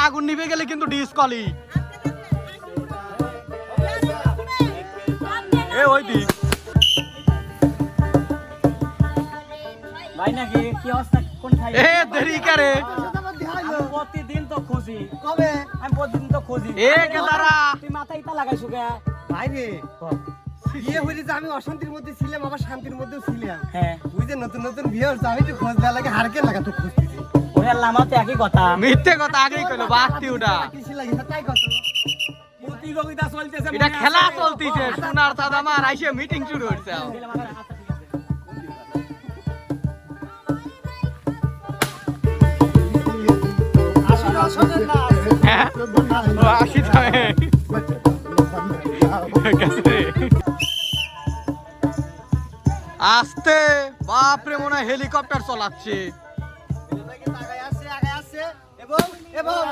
আগুন নিভে গেলে কিন্তু ডিসকলি। এ ওই দি ভাই নাকি কি অবস্থা কোন খাই এ দেরি করে আমি প্রতিদিন তো খুঁজি কবে আমি প্রতিদিন তো খুঁজি এ কেদারা তুই মাথায় ইটা লাগাইছো কে ভাই রে বিয়ে হইলে যে আমি অশান্তির মধ্যে ছিলাম আবার শান্তির মধ্যেও ছিলাম। হ্যাঁ তুই যে নতুন নতুন বিয়ে হচ্ছে আমি তো খোঁজ দেওয়া লাগে হারকে লাগা তো খুঁজতেছি ওরে আল্লাহ আমার তো একই কথা মিথ্যে কথা আগেই কইলো বাতি উডা কিসি লাগে তাই কত প্রতিযোগিতা চলতেছে এটা খেলা চলতিছে সোনার দাদামার আইসে মিটিং শুরু হইছে আসলে আসলে না হ্যাঁ ও আসি থাকে আস্তে বাপরে মনে হয় হেলিকপ্টার চালাচ্ছে আগে আসছে এবং এবং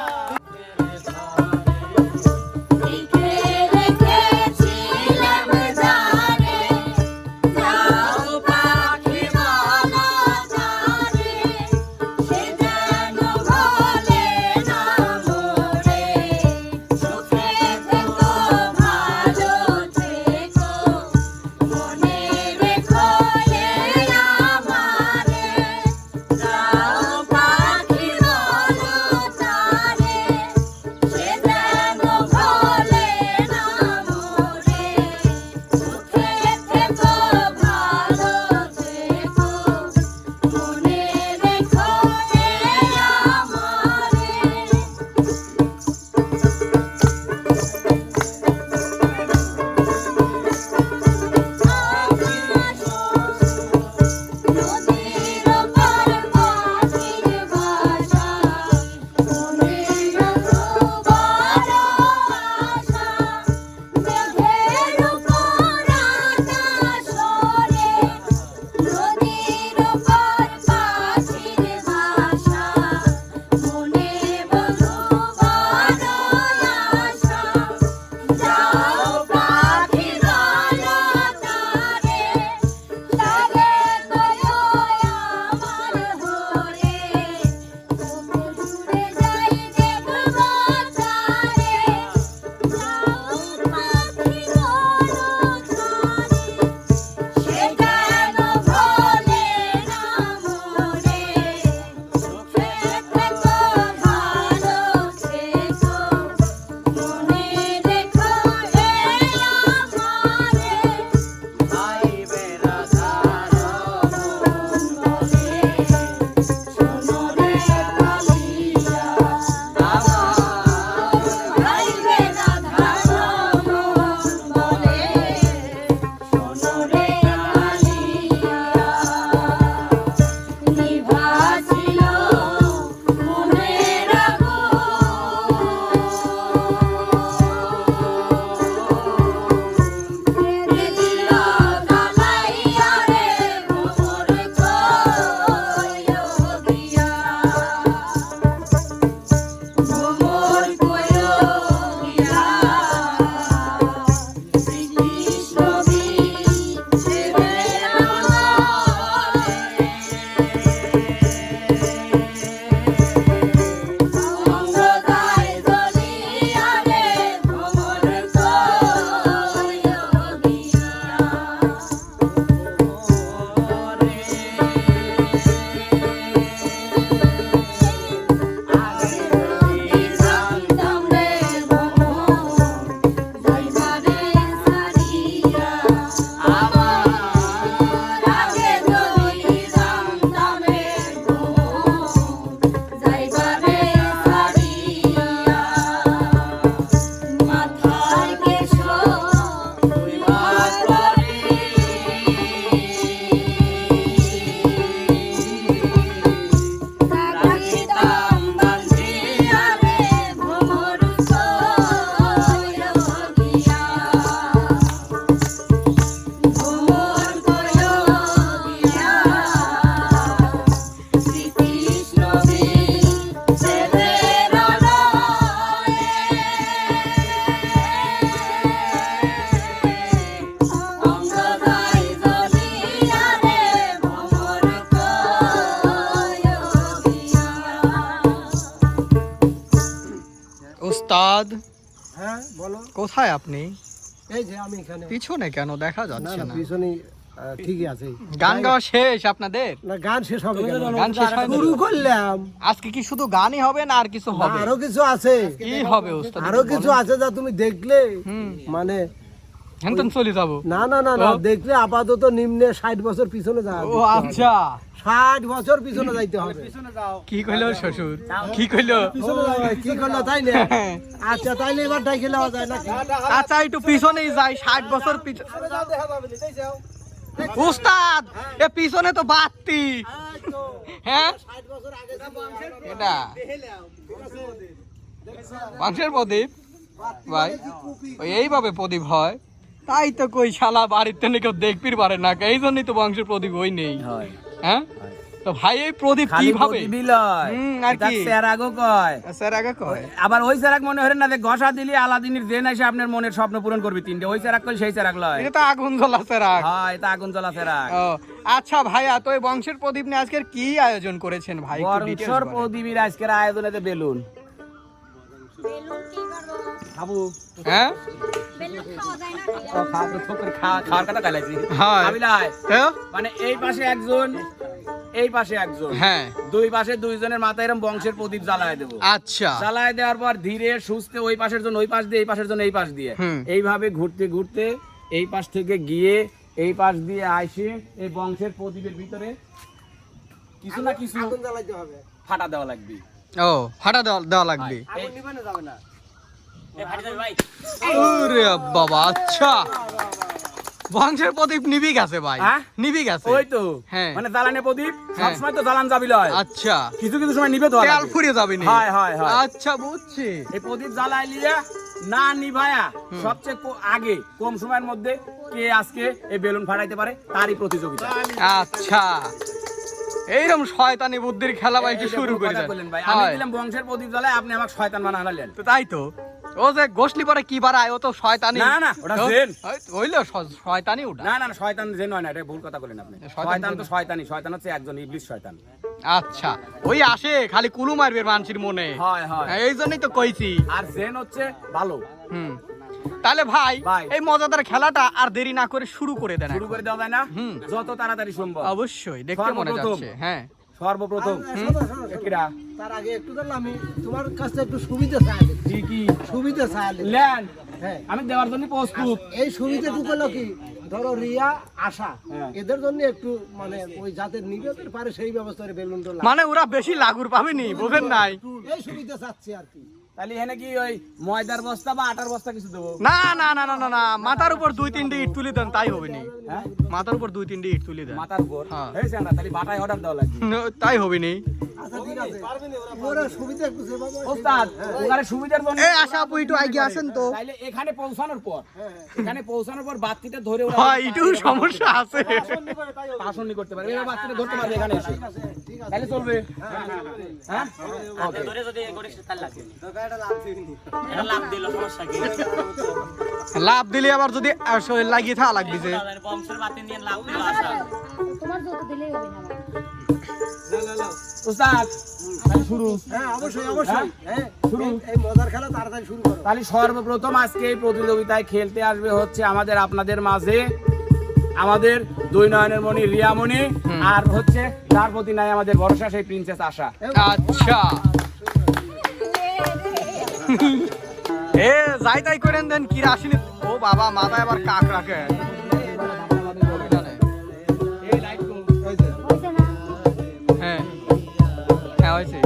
উস্তাদ হ্যাঁ বলো। কোথায় আপনি? এই যে আমি এখানে। পিছনে কেন দেখা না যাচ্ছে না না? পিছনে ঠিকই আছে। গান গাওয়া শেষ আপনাদের? না গান শেষ হবে কেন? গান শেষ হয়নি? শুরু করলাম। আজকে কি শুধু গানই হবে না আর কিছু না, হবে? আরো কিছু আছে। কি হবে উস্তাদ? আরো কিছু আছে যা তুমি দেখলে মানে হেনতেন চলে যাবো। না না না না তো? দেখলে আপাতত নিম্নে 60 বছর পিছনে যাওয়া ও আচ্ছা, 60 বছর পিছনে যাইতে হবে। কি কইলো শ্বশুর? কি কইলো? ও, কি করলো তাই না? আচ্ছা তাইলে এবার ডাইকে নেওয়া যায় নাকি? আচ্ছা একটু পিছনেই যাই, 60 বছর পিছনে। উস্তাদ এ পিছনে তো বাতি। হ্যাঁ 60 বছর আগে এটা মাংসের প্রদীপ ভাই, ওই এইভাবে প্রদীপ হয়। তাই তো কই শালা বাড়িতে কেউ দেখবির পারে না, এই জন্যই তো বংশের প্রদীপ ওই নেই। হ্যাঁ তো ভাই এই প্রদীপ কিভাবে? আর কি স্যার আগে কয় আবার ওই চেরাক মনে হয় না যে ঘষা দিলে আলাদিনের জেন এসে আপনার মনের স্বপ্ন পূরণ করবে তিনটে, ওই চেরাক করলে সেই চেরাক লয়। এটা তো আগুন জ্বলা চেরাক। হয় এটা আগুন জ্বলা চেরাক। ও আচ্ছা ভাইয়া, তো এই বংশের প্রদীপ নিয়ে আজকের কি আয়োজন করেছেন ভাই? একটু details বংশর বলেন। প্রদীপের আজকের আয়োজনে বেলুন খাবো। হ্যাঁ খাওয়ার কথা কালাইছি হ্যাঁ। তো? মানে এই পাশে একজন এই পাশে একজন, হ্যাঁ দুই পাশে দুইজনের মাথায় এরকম বংশের প্রদীপ জ্বালায় দেবো। আচ্ছা জ্বালায় দেওয়ার পর ধীরে সুস্থে ওই পাশের জন্য ওই পাশ দিয়ে, এই পাশের জন্য এই পাশ দিয়ে, এইভাবে ঘুরতে ঘুরতে এই পাশ থেকে গিয়ে এই পাশ দিয়ে আসে এই বংশের প্রদীপের ভিতরে কিছু না কিছু আগুন জ্বালাইতে হবে। ফাটা দেওয়া লাগবে। ও ফাটা দেওয়া লাগবে। আগুন নিভানো যাবে না। ওরে বাবা, আচ্ছা বংশের প্রদীপ নিবি গেছে ভাই, হ্যাঁ? নিবি গেছে। ওই তো হ্যাঁ। মানে জ্বালানি প্রদীপ হ্যাঁ। সবসময় তো জ্বালান যাবি লয়, আচ্ছা কিছু কিছু সময় নিবে তো তেল ফুরিয়ে যাবে নি? হয় হয় হয়। আচ্ছা বুঝছি। এই প্রদীপ জ্বালাই নিয়ে না নিভায়া সবচেয়ে আগে কম সময়ের মধ্যে কে আজকে এই বেলুন ফাটাইতে পারে তারই প্রতিযোগিতা। আচ্ছা এইরকম শয়তানি বুদ্ধির খেলা ভাই কি এই যে শুরু ভুল করে কথা দেন? বললেন ভাই, আমি হয়। দিলাম বংশের প্রদীপ জ্বালায়, আপনি আমাকে শয়তান বানালেন। তো তাই তো, ও যে গোসলি পরে কি বাড়ায় ও তো শয়তানি। না, না, ওটা তো? জেন। হইলো শয়তানি ওটা। না না না, শয়তান যে নয় না, এটা ভুল কথা বলেন আপনি। শয়তান শয়তান যে তো না। শয়তানি, শয়তান হচ্ছে একজন ইবলিশ শয়তান। আচ্ছা ওই আসে খালি কুলু মারবে মানুষের মনে। হয় হয়। হ্যাঁ, এই জন্যই তো কইছি। আর জেন হচ্ছে ভালো। হুম তাহলে ভাই ভাই। এই মজাদার খেলাটা আর দেরি না করে শুরু করে দেন শুরু এখন। করে দেওয়া যায় না? হুম। যত তাড়াতাড়ি সম্ভব। অবশ্যই দেখতে মনে সর্বপ্রথম। যাচ্ছে। হ্যাঁ সর্বপ্রথম শোনো, শোনো, শোনো। কিরা তার আগে একটু ধরলাম আমি তোমার কাছে একটু সুবিধা চাইলে। ঠিকই সুবিধা চাইলে। ল্যান্ড হ্যাঁ। আমি দেওয়ার জন্য প্রস্তুত। এই সুবিধাটুকু হলো কি, ধরো রিয়া আশা হ্যাঁ। এদের জন্য একটু মানে ওই যাতে নিবে পারে সেই ব্যবস্থা করে বেলুন তো মানে ওরা বেশি লাগুর পাবেনি, বোঝেন নাই? এই সুবিধা চাচ্ছি আর কি। তাহলে এখানে কি ওই ময়দার বস্তা বা আটার বস্তা কিছু দেবো? না না না না না না, মাথার উপর 2-3টে ইট তুলে দেন, তাই হবে নি। হ্যাঁ মাথার উপর 2-3টে ইট তুলে দেন, মাথার উপর হ্যাঁ। হয়েছে না, তাহলে বাটায় অর্ডার দেওয়া লাগবে। তাই হবে নি। আচ্ছা ঠিক আছে, ওরা সুবিধা একটু সেভাবে ওস্তাদ ওখানে সুবিধার জন্য এই আশা আপু একটু আগে আসেন তো। তাইলে এখানে পৌঁছানোর পর বাতিটা ধরে ওরা হয় একটু সমস্যা আছে। পাশনি করতে পারবে, এরা বাতিটা ধরতে পারবে এখানে এসে, তাহলে চলবে। হ্যাঁ ওকে। লাভ দিলে আবার যদি শরীর লাগিয়ে থাকা লাগবে যে। তোমার যত দিলেই হবে না ওস্তাদ তাহলে শুরু। হ্যাঁ অবশ্যই অবশ্যই। হ্যাঁ শুরু। এই মজার খেলা তাড়াতাড়ি শুরু করো। তাহলে সর্বপ্রথম আজকে এই প্রতিযোগিতায় খেলতে আসবে হচ্ছে আমাদের আপনাদের মাঝে আমাদের দুই নয়নের মণি রিয়ামণি, আর হচ্ছে যার প্রতি নাই আমাদের ভরসা সেই প্রিন্সেস আশা। আচ্ছা এ যাই তাই করেন দেন কি আসেনি। ও বাবা মাথায় আবার কাক রাখে। হইছে না হ্যাঁ হ্যাঁ হয়েছে।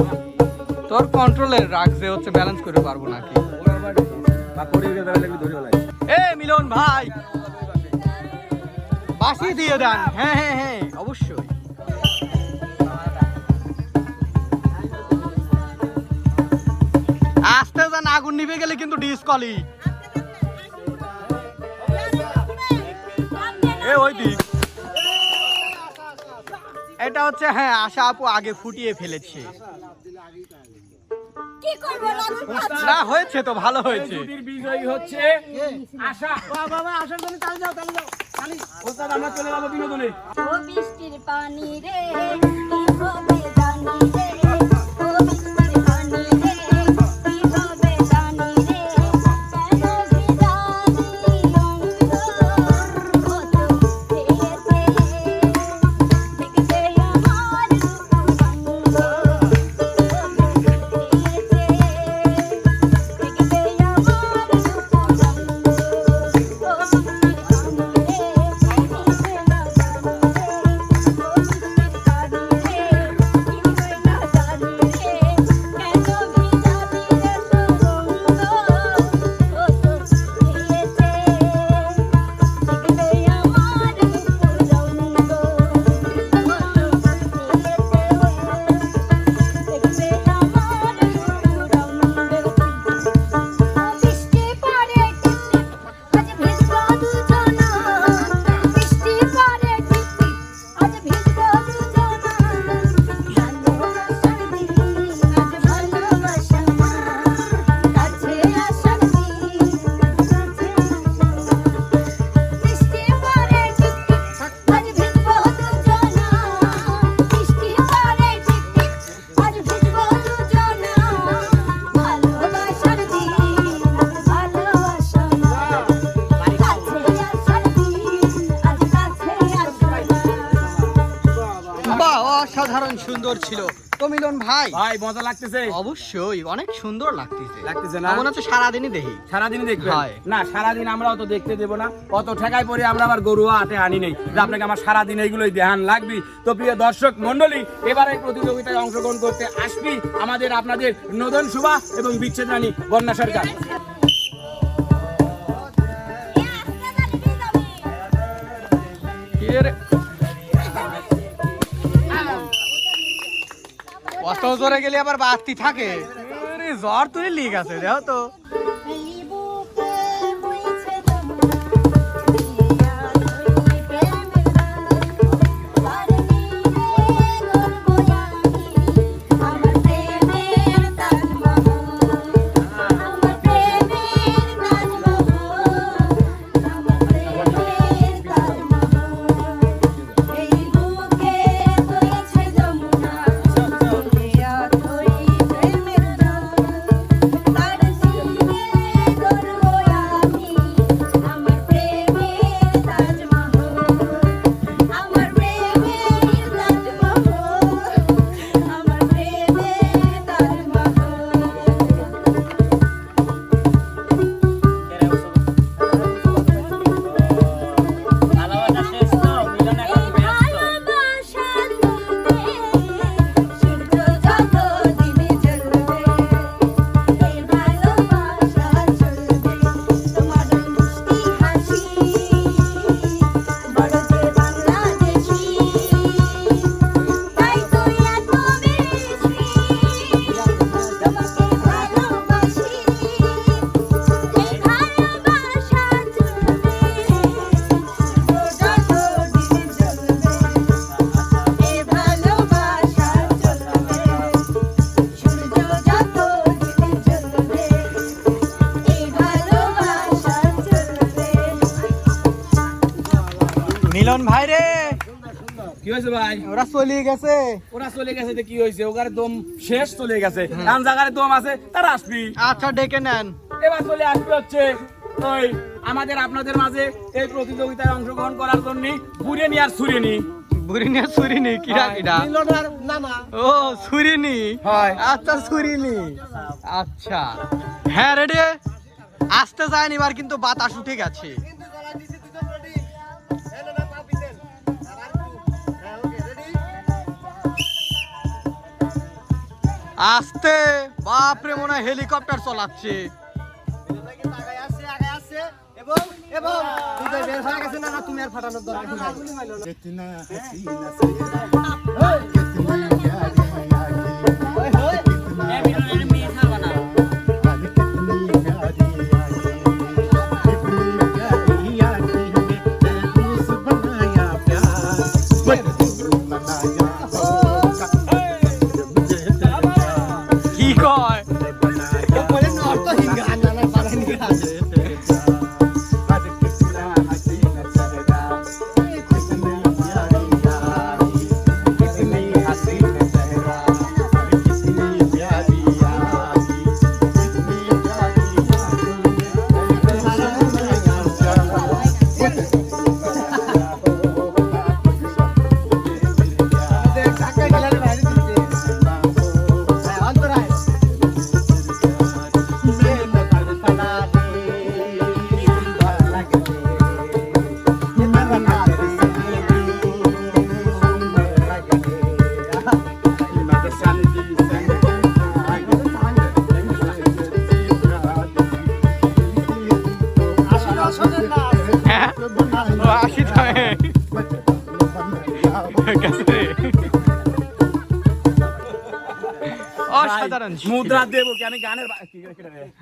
তোর কন্ট্রোলে রাখ যে হচ্ছে ব্যালেন্স করে পারবো নাকি। এ মিলন ভাই বাসি দিয়ে দেন। হ্যাঁ হ্যাঁ হ্যাঁ অবশ্যই। আস্তে যান, আগুন নিভে গেলে কিন্তু ডিসকলি। এ ওই দিক এটা হচ্ছে, হ্যাঁ আশা আপু আগে ফুটিয়ে ফেলেছে। কি করব না হয়েছে তো, ভালো হয়েছে। জুটির বিজয়ী হচ্ছে আশা। বাবা আসার জন্য তালি যাও তালি যাও তালি। ওস্তাদ আমরা চলে যাবো বিনোদনে। ও বৃষ্টির পানি রে কি হবে জানি রে ও বৃষ্টির পানি রে কি হবে জানি অসাধারণ সুন্দর ছিল তো মিলন ভাই। ভাই মজা লাগতেছে? অবশ্যই অনেক সুন্দর লাগতেছে। লাগতেছে না? মনে হচ্ছে সারাদিনই দেখি। সারাদিনই দেখবেন? হয়। না সারাদিন আমরা অত দেখতে দেবো না, অত ঠেকায় পরে আমরা আবার গরু আটে আনি নেই যে আপনাকে আমার সারাদিন এইগুলোই ধ্যান লাগবে। তো প্রিয় দর্শক মন্ডলী, এবারে প্রতিযোগিতায় অংশগ্রহণ করতে আসবি আমাদের আপনাদের নদন শুভা এবং বিচ্ছেদ রানী বন্যা সরকার। কত জোরে গেলে আবার বাড়তি থাকে। জ্বর তুই লিক আছে দেখো তো। মিলন ভাই রে, কি হয়েছে ভাই? ওরা চলে গেছে। ওরা চলে গেছে তো কি হয়েছে? ওখানে দম শেষ, চলে গেছে। কোন জায়গায় দম আছে তারা আসবি। আচ্ছা ডেকে নেন। এবার চলে আসবে হচ্ছে ওই আমাদের আপনাদের মাঝে এই প্রতিযোগিতায় অংশগ্রহণ করার জন্য বুড়িনি আর সুরিনি। বুড়িনি আর সুরিনি কিরা কিরা? ও সুরিনি, হয়। আচ্ছা সুরিনি, আচ্ছা হ্যাঁ রেডি। আসতে যায়নি এবার কিন্তু বাতাস উঠে গেছে। আসতে বাপরে, মনে হয় হেলিকপ্টার চালাচ্ছে। তুমি আর ফাটানোর দরকার কি কয়? অসাধারণ মুদ্রা দেবো কি আমি গানের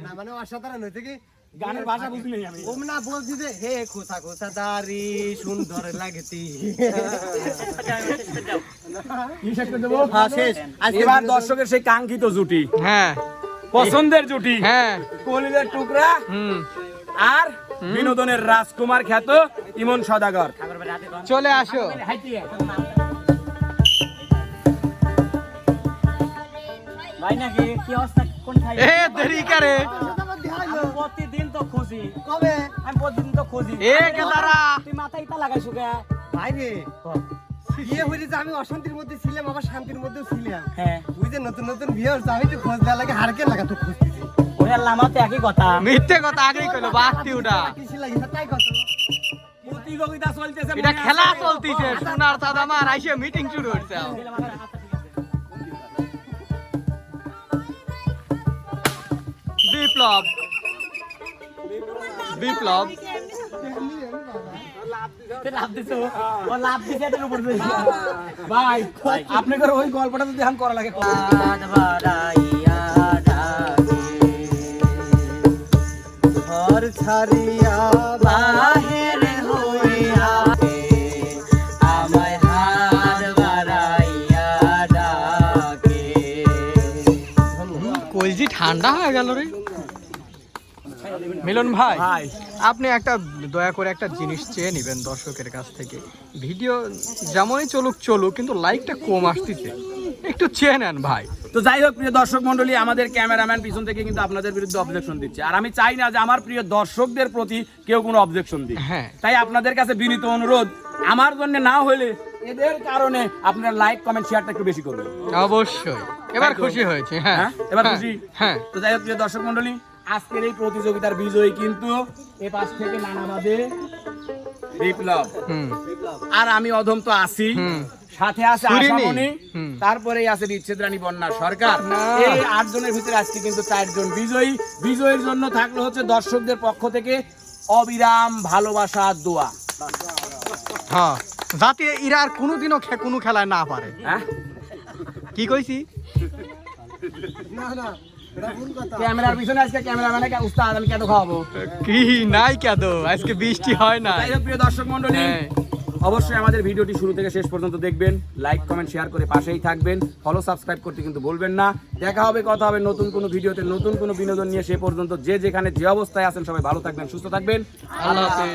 না, মানে অসাধারণ হয়েছে কি গানের ভাষা বুঝলি আমি। ওম না বলছি যে হে খোসা খোসা দাড়ি সুন্দর লাগতি। হ্যাঁ, শেষ। এবার দর্শকের সেই কাঙ্ক্ষিত জুটি, হ্যাঁ পছন্দের জুটি, হ্যাঁ কলিদের টুকরা আর বিনোদনের রাজকুমার খ্যাত ইমন সদাগর। চলে আসো। ভাই নাকি কি অবস্থা? কোন খাই? এ দেরি করে প্রতিদিন তো খুঁজি। কবে আমি প্রতিদিন তো খুঁজি। এ কেদারা তুই মাথায় ইটা লাগাইছো কে? ভাই রে বিয়ে হইলে যে আমি অশান্তির মধ্যে ছিলাম আবার শান্তির মধ্যেও ছিলাম। হ্যাঁ তুই যে নতুন নতুন বিয়ে হচ্ছে আমি একটু খোঁজ দেওয়া লাগে হারকে লাগা তো খুঁজতেছি। ওরে আল্লাহ আমার তো একই কথা মিথ্যে কথা আগেই কইলো বাতি উঠা কিসে লাগিছে তাই কত? প্রতিযোগিতা চলতেছে এটা খেলা চলতিছে সোনার দাদা আমার আইসে মিটিং শুরু হচ্ছে বিপ্লব বিপ্লব লাভ দিছে ও লাভ দিছে এটার উপর দিয়ে ভাই আপনাদের ওই গল্পটা যদি এখন করা লাগে ঘর ছাড়িয়া বাহির হইয়া আমায় হাত বাড়াইয়া ডাকে কলজি ঠান্ডা হয়ে গেল রে মিলন ভাই ভাই আপনি একটা দয়া করে একটা জিনিস চেয়ে নেবেন দর্শকের কাছ থেকে ভিডিও যেমনই চলুক কিন্তু লাইকটা কম আসতেছে একটু চেয়ে নেন ভাই তো যাই হোক প্রিয় দর্শক মন্ডলী আমাদের ক্যামেরাম্যান পিছন থেকে কিন্তু আপনাদের বিরুদ্ধে অবজেকশন দিচ্ছে আর আমি চাই না যে আমার প্রিয় দর্শকদের প্রতি কেউ কোনো অবজেকশন দিক হ্যাঁ। তাই আপনাদের কাছে বিনীত অনুরোধ আমার জন্য না হলে এদের কারণে আপনারা লাইক কমেন্ট শেয়ারটা একটু বেশি করবেন অবশ্যই এবার খুশি হয়েছে হ্যাঁ হ্যাঁ এবার খুশি হ্যাঁ তো যাই হোক প্রিয় দর্শক মন্ডলী আজকের এই প্রতিযোগিতার বিজয়ী কিন্তু এ পাশ থেকে নানাবাদে বিপ্লব হুম আর আমি অধম তো আছি হুম। সাথে আছে সুরিনি। আশামণি হুম। তারপরেই আছে বিচ্ছেদ রানী বন্যা সরকার না। এই 8 জনের ভিতরে আজকে কিন্তু 4 জন বিজয়ী বিজয়ীর জন্য থাকলো হচ্ছে দর্শকদের পক্ষ থেকে অবিরাম ভালোবাসা দোয়া হ্যাঁ যাতে এরা আর কোনোদিনও কোনো খেলায় না পারে হ্যাঁ কি কইছি না না এটা ভুল কথা। ক্যামেরার পিছনে আজকে ক্যামেরাম্যানকে উস্তাদ আমি কেন খাওয়াবো কি নাই কেন আজকে বৃষ্টি হয় না যাই হোক প্রিয় দর্শক মণ্ডলী হ্যাঁ। অবশ্যই আমাদের ভিডিওটি শুরু থেকে শেষ পর্যন্ত দেখবেন লাইক কমেন্ট শেয়ার করে পাশেই থাকবেন ফলো সাবস্ক্রাইব করতে কিন্তু ভুলবেন না দেখা হবে কথা হবে নতুন কোনো ভিডিওতে নতুন কোনো বিনোদন নিয়ে সে পর্যন্ত যে যেখানে যে অবস্থায় আছেন সবাই ভালো থাকবেন সুস্থ থাকবেন আল্লাহ হাফেজ